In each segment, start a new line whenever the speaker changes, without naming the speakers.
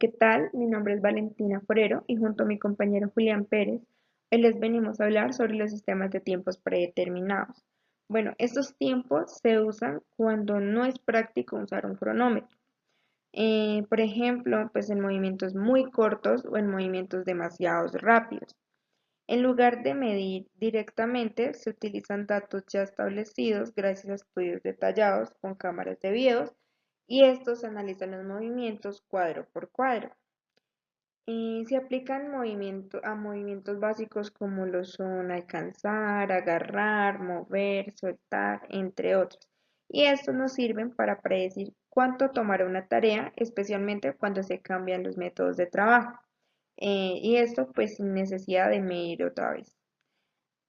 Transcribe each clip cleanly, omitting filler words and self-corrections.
¿qué tal? Mi nombre es Valentina Forero y junto a mi compañero Julián Pérez, hoy les venimos a hablar sobre los sistemas de tiempos predeterminados. Bueno, estos tiempos se usan cuando no es práctico usar un cronómetro. Por ejemplo, pues en movimientos muy cortos o en movimientos demasiado rápidos. En lugar de medir directamente, se utilizan datos ya establecidos gracias a estudios detallados con cámaras de videos y estos analizan los movimientos cuadro por cuadro. Se aplican a movimientos básicos como lo son alcanzar, agarrar, mover, soltar, entre otros. Y estos nos sirven para predecir cuánto tomará una tarea, especialmente cuando se cambian los métodos de trabajo. Y esto pues sin necesidad de medir otra vez.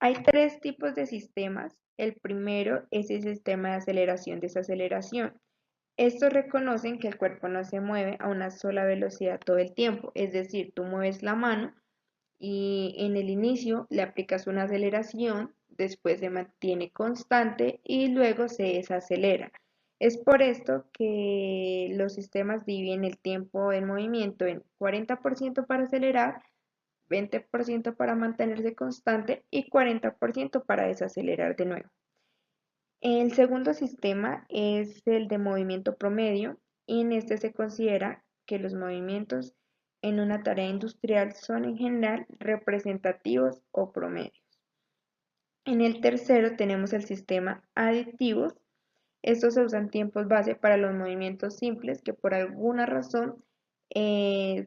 Hay tres tipos de sistemas. El primero es el sistema de aceleración-desaceleración. Estos reconocen que el cuerpo no se mueve a una sola velocidad todo el tiempo, es decir, tú mueves la mano y en el inicio le aplicas una aceleración, después se mantiene constante y luego se desacelera. Es por esto que los sistemas dividen el tiempo en movimiento en 40% para acelerar, 20% para mantenerse constante y 40% para desacelerar de nuevo. El segundo sistema es el de movimiento promedio y en este se considera que los movimientos en una tarea industrial son en general representativos o promedios. En el tercero tenemos el sistema aditivos. Estos se usan tiempos base para los movimientos simples que por alguna razón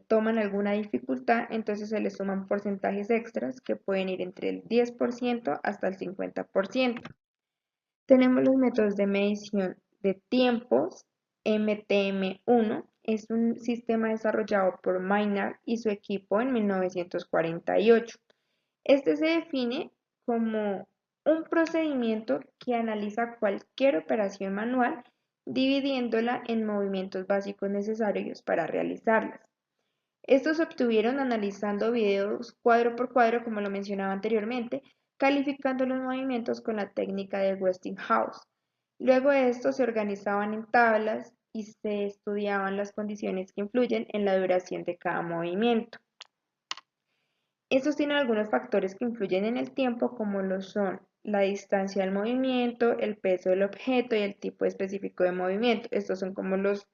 toman alguna dificultad, entonces se les suman porcentajes extras que pueden ir entre el 10% hasta el 50%. Tenemos los métodos de medición de tiempos. MTM1 es un sistema desarrollado por Maynard y su equipo en 1948. Este se define como un procedimiento que analiza cualquier operación manual dividiéndola en movimientos básicos necesarios para realizarlas. Estos se obtuvieron analizando videos cuadro por cuadro, como lo mencionaba anteriormente, calificando los movimientos con la técnica de Westinghouse. Luego de esto se organizaban en tablas y se estudiaban las condiciones que influyen en la duración de cada movimiento. Estos tienen algunos factores que influyen en el tiempo, como lo son la distancia del movimiento, el peso del objeto y el tipo específico de movimiento. Estos son como los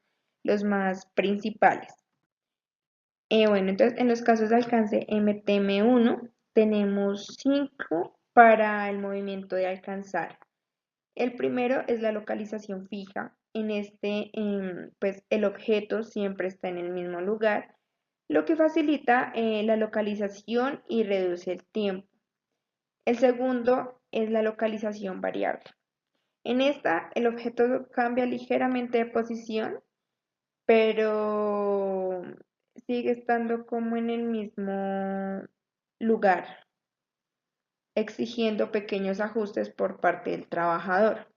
más principales. Bueno, entonces en los casos de alcance MTM1 tenemos 5 para el movimiento de alcanzar. El primero es la localización fija. En este, pues el objeto siempre está en el mismo lugar, lo que facilita la localización y reduce el tiempo. El segundo es la localización variable. En esta, el objeto cambia ligeramente de posición, pero sigue estando como en el mismo lugar, exigiendo pequeños ajustes por parte del trabajador.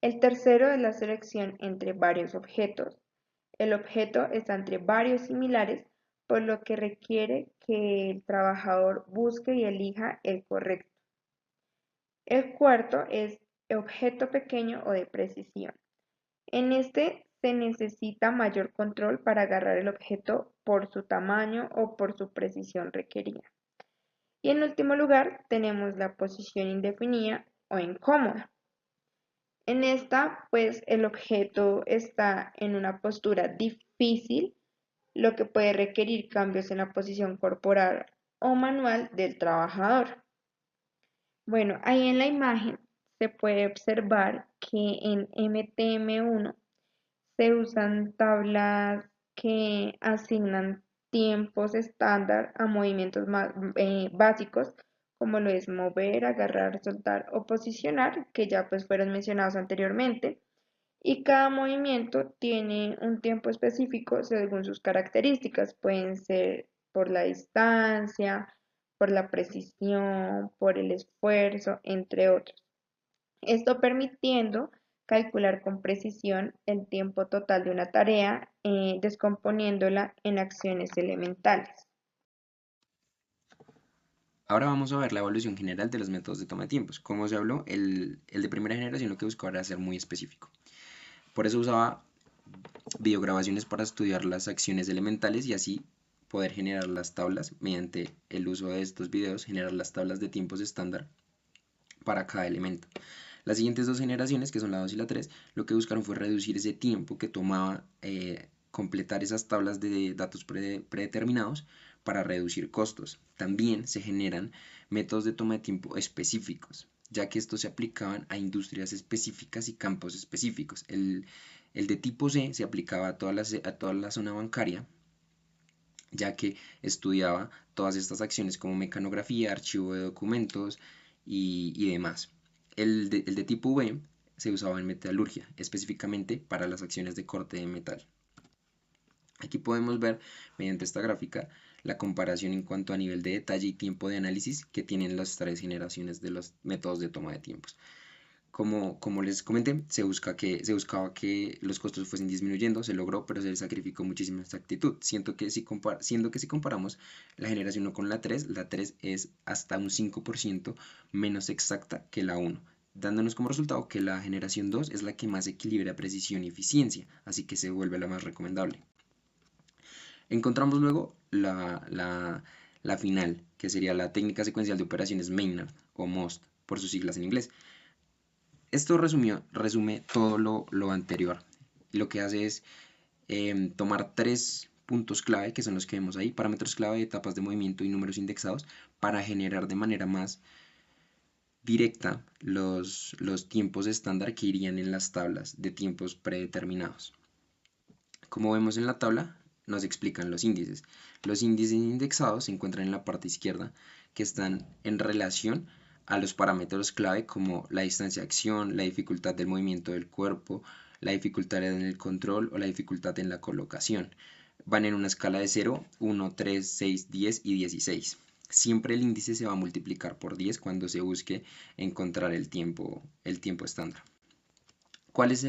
El tercero es la selección entre varios objetos. El objeto está entre varios similares, por lo que requiere que el trabajador busque y elija el correcto. El cuarto es objeto pequeño o de precisión. En este se necesita mayor control para agarrar el objeto por su tamaño o por su precisión requerida. Y en último lugar tenemos la posición indefinida o incómoda. En esta, pues el objeto está en una postura difícil, lo que puede requerir cambios en la posición corporal o manual del trabajador. Bueno, ahí en la imagen se puede observar que en MTM1 se usan tablas que asignan tiempos estándar a movimientos más básicos, como lo es mover, agarrar, soltar o posicionar, que ya pues fueron mencionados anteriormente. Y cada movimiento tiene un tiempo específico según sus características. Pueden ser por la distancia, por la precisión, por el esfuerzo, entre otros. Esto permitiendo calcular con precisión el tiempo total de una tarea, descomponiéndola en acciones elementales.
Ahora vamos a ver la evolución general de los métodos de toma de tiempos. Como se habló, el de primera generación lo que buscaba era ser muy específico. Por eso usaba videograbaciones para estudiar las acciones elementales y así poder generar las tablas mediante el uso de estos videos, generar las tablas de tiempos estándar para cada elemento. Las siguientes dos generaciones, que son la 2 y la 3, lo que buscaron fue reducir ese tiempo que tomaba completar esas tablas de datos predeterminados para reducir costos. También se generan métodos de toma de tiempo específicos, ya que estos se aplicaban a industrias específicas y campos específicos. El de tipo C se aplicaba a toda la zona bancaria, ya que estudiaba todas estas acciones como mecanografía, archivo de documentos y demás. El de tipo V se usaba en metalurgia, específicamente para las acciones de corte de metal. Aquí podemos ver, mediante esta gráfica, la comparación en cuanto a nivel de detalle y tiempo de análisis que tienen las tres generaciones de los métodos de toma de tiempos. Como les comenté, se buscaba que los costos fuesen disminuyendo, se logró, pero se sacrificó muchísima exactitud. Siendo que si comparamos la generación 1 con la 3 es hasta un 5% menos exacta que la 1, dándonos como resultado que la generación 2 es la que más equilibra precisión y eficiencia, así que se vuelve la más recomendable. Encontramos luego la final, que sería la técnica secuencial de operaciones Maynard o MOST, por sus siglas en inglés. Esto resume todo lo anterior. Lo que hace es tomar tres puntos clave, que son los que vemos ahí, parámetros clave, etapas de movimiento y números indexados, para generar de manera más directa los tiempos estándar que irían en las tablas de tiempos predeterminados. Como vemos en la tabla, nos explican los índices. Los índices indexados se encuentran en la parte izquierda, que están en relación a los parámetros clave como la distancia de acción, la dificultad del movimiento del cuerpo, la dificultad en el control o la dificultad en la colocación. Van en una escala de 0, 1, 3, 6, 10 y 16. Siempre el índice se va a multiplicar por 10 cuando se busque encontrar el tiempo estándar. ¿Cuál es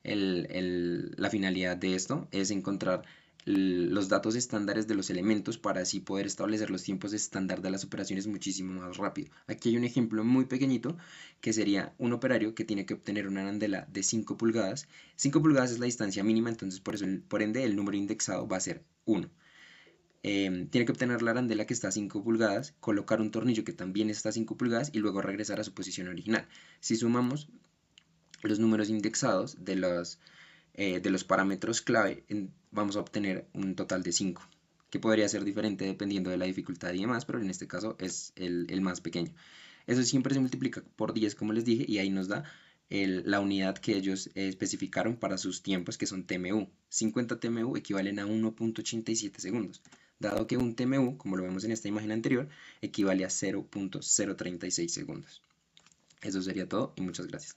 la finalidad de esto? Es encontrar los datos estándares de los elementos para así poder establecer los tiempos estándar de las operaciones muchísimo más rápido. Aquí hay un ejemplo muy pequeñito que sería un operario que tiene que obtener una arandela de 5 pulgadas. 5 pulgadas es la distancia mínima, entonces por ende el número indexado va a ser 1. Tiene que obtener la arandela que está a 5 pulgadas, colocar un tornillo que también está a 5 pulgadas y luego regresar a su posición original. Si sumamos los números indexados de los parámetros clave, vamos a obtener un total de 5, que podría ser diferente dependiendo de la dificultad y demás, pero en este caso es el más pequeño. Eso siempre se multiplica por 10, como les dije, y ahí nos da la unidad que ellos especificaron para sus tiempos, que son TMU. 50 TMU equivalen a 1.87 segundos, dado que un TMU, como lo vemos en esta imagen anterior, equivale a 0.036 segundos. Eso sería todo y muchas gracias.